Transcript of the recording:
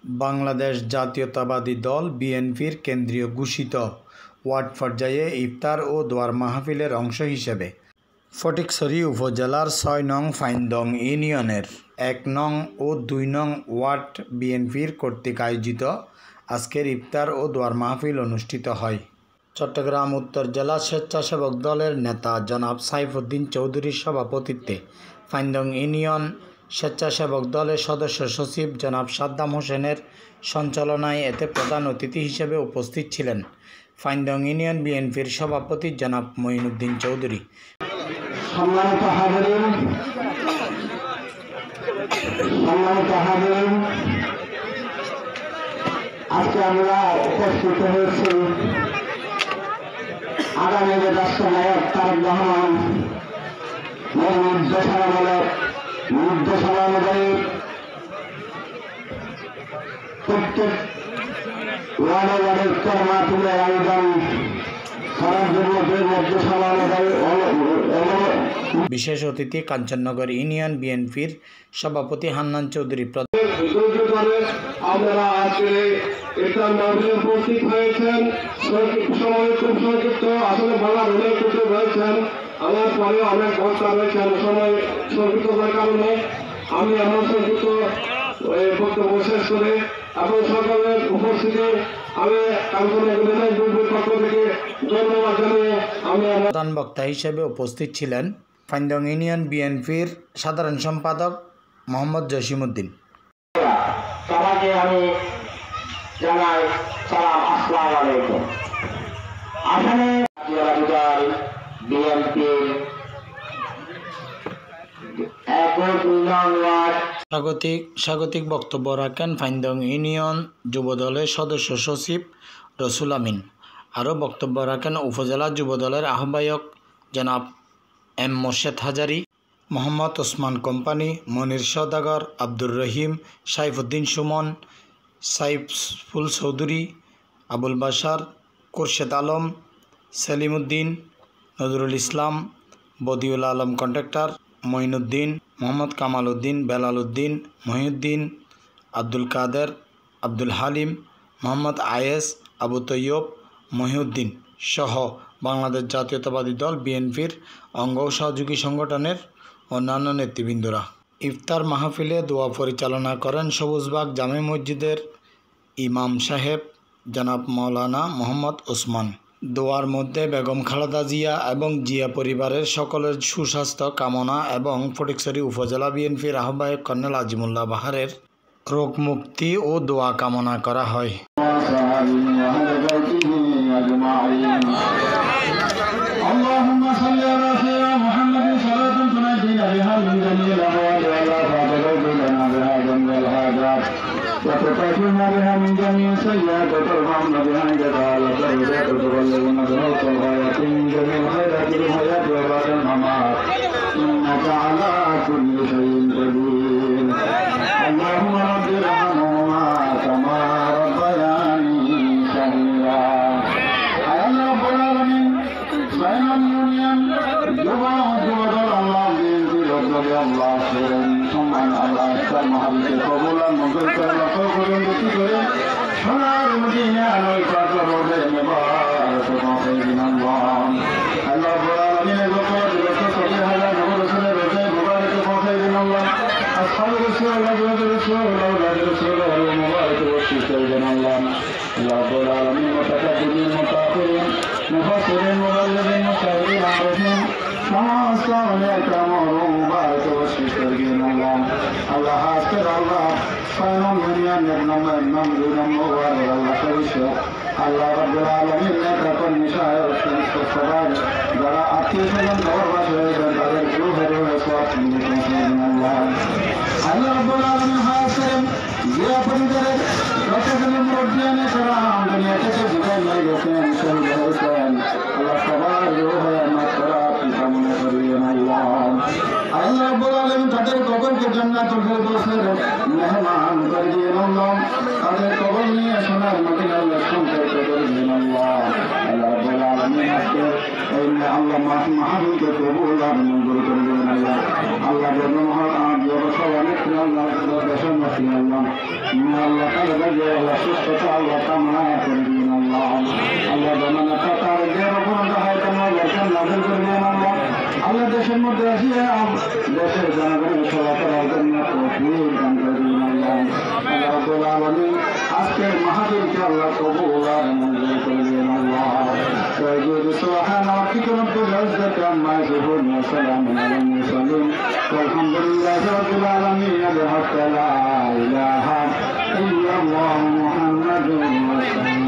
বাংলাদেশ জাতীয়তাবাদী দল বিএনপির কেন্দ্রীয় ঘোষিত ওয়ার্ড পর্যায়ে ইফতার ও দোয়ার মাহফিলের অংশ হিসেবে ফটিকছড়ি উপজেলার ৬ নং ফাইন্দং ইউনিয়নের ১ নং ও ২ নং ওয়ার্ড বিএনপির কর্তৃক আয়োজিত আজকের ইফতার ও দোয়ার মাহফিল অনুষ্ঠিত হয়। চট্টগ্রাম উত্তর জেলা স্বেচ্ছাসেবক দলের নেতা জনাব সাইফুদ্দিন চৌধুরীর সভাপতিত্বে ফাইন্দং ইউনিয়ন স্বেচ্ছাসেবক দলের সদস্য সচিব জনাব সাদ্দাম হোসেনের সঞ্চালনায় এতে প্রধান অতিথি হিসেবে উপস্থিত ছিলেন ফাইন্দং ইউনিয়ন বিএনপির সভাপতি জনাব মঈনুদ্দিন চৌধুরী। সম্মানিত হাজিরিন, আজকে আমরা উপস্থিত হয়েছি আগামী যে রাষ্ট্রনায়ক তারেক রহমান নির্দেশনা অনুযায়ী প্রত্যেক ওয়ার্ডে ওয়ার্ডে ইফতার মাহফিলের আয়োজন করার জন্য যে নির্দেশনা অনুযায়ী বিশেষ অতিথি কাঞ্চননগর ইউনিয়ন বিএনপির সভাপতি হান্নান চৌধুরী। আপনারা আজকে ইফতার মাহফিলে উপস্থিত হয়েছেন। সময় খুব সংক্ষিপ্ত, আসলে বলার অনেক কিছু রয়েছেন, আমার পরে অনেক বক্তা রয়েছেন। সময় সংক্ষিপ্ততার কারণে আমি আমার সংক্ষিপ্ত বক্তব্য শেষ করে এবং সকলের উপস্থিতি আমি কাঞ্চননগর বিএনপির পক্ষ থেকে ধন্যবাদ জানিয়ে আমি প্রধান বক্তা হিসেবে উপস্থিত ছিলেন ফাইন্দং ইউনিয়ন বিএনপির সাধারণ সম্পাদক মোহাম্মদ জসিমউদ্দিন। সবাইকে আমি জানাই সালাম, আসসালামু আলাইকুম। আসলে বিএনপির স্বাগতিক বক্তব্য রাখেন ফাইন্দং ইউনিয়ন যুবদলের সদস্য সচিব রসুল আমিন। আরও বক্তব্য রাখেন উপজেলা যুবদলের আহ্বায়ক জনাব এম মোর্শেদ হাজারি, মোহাম্মদ ওসমান কোম্পানি, মনির সওদাগর, আব্দুর রহিম, সাইফুদ্দিন সুমন, সাইফুল চৌধুরী, আবুল বাশার, খুরশেদ আলম, সেলিমউদ্দিন, নজরুল ইসলাম, বদিউল আলম কন্ট্রাক্টর, মঈনুদ্দিন, মোহাম্মদ কামাল উদ্দিন, বেলাল উদ্দিন, মহিউদ্দিন, আব্দুল কাদের, আব্দুল হালিম, মোহাম্মদ আয়েস, আবু তৈয়ব, মহিউদ্দিন সহ বাংলাদেশ জাতীয়তাবাদী দল বিএনপির অঙ্গ সহযোগী সংগঠনের অন্যান্য নেতৃবৃন্দরা। ইফতার মাহফিলে দোয়া পরিচালনা করেন সবুজবাগ জামে মসজিদের ইমাম সাহেব জনাব মাওলানা মোহাম্মদ ওসমান। দোয়ার মধ্যে বেগম খালেদা জিয়া এবং জিয়া পরিবারের সকলের সুস্বাস্থ্য কামনা এবং ফটিকছড়ি উপজেলা বিএনপির আহ্বায়ক কর্নেল আজিমুল্লাহ বাহারের রোগ মুক্তি ও দোয়া কামনা করা হয়। وتطهرنا بها من جميع سيئات وترفعنا بها عندك على درجات وتبلغنا بها الغايات من جميع الخيرات في الحياة وبعد الممات إنك على كل شيء قدير. اللهم رب ارحمهما كما ربياني صغيرا. يا رب العالمين فإن اليوم جبر الله بإذن ربك الله خيرا ثم الله أكبر محبك قبولا مغفرة لكم بكبر حرار مدينة والفاتح روضة مبارك وخيرنا الله. الله رب العالمين الوقت لتصل هذا نور رسول روضة مبارك وخيرنا الله. أصحاب رسول الله رسول أولاد رسول الله مبارك وخيرنا الله. الله رب العالمين متقدمين متأخرين مفسرين مبلغين مشاهدين عارفين السلام عليكم مبارك وخيرنا الله. الله حاضر الله فإنهم يريان يبنما يبنم مبارك الله خيشه. الله رب العالمين لكم نشاهر الصباح ولا أكيد من دور بشرين بل جوهر وإسواق من الله. الله رب العالمين حاصل يا فريدر وتكلم مرجان كرام دنيا تجدين يجسين شل الإسلام. الله صباح جوهر مكرات كم فرينا الله. الله رب العالمين قدر قبر के जन्नतुल फिरदौस मेहमान कर दिए अल्लाह. قدر قبر में सोनार मदीना में सुनकर कर दिए अल्लाह. الله رب العالمين إن الله ما في محل के कबूल और मंजूर कर दिए अल्लाह. الله जब महल आप जो रसूल আল্লাহ দেশের মধ্যে আল্লাহ আল্লাহ তাদের আল্লাহ সুস্থতা আল্লাহ কামনা করে দিন আল্লাহ আল্লাহ জানানা তার দেহের উপর হয় তোমার বরকত নাযিল করে দিন আল্লাহ আল্লাহ দেশের মধ্যে আসিয়া দেশের জনগণের সেবা করার জন্য তৌফিক দান করে দিন আল্লাহ আল্লাহ রাব্বুল আলামিন আজকের মাহফিলকে আল্লাহ কবুল আর মঞ্জুর করে দিন আল্লাহ سبحان ربك رب العزة عما يصفون وسلام على المرسلين والحمد لله رب العالمين بحق لا إله إلا الله محمد رسول الله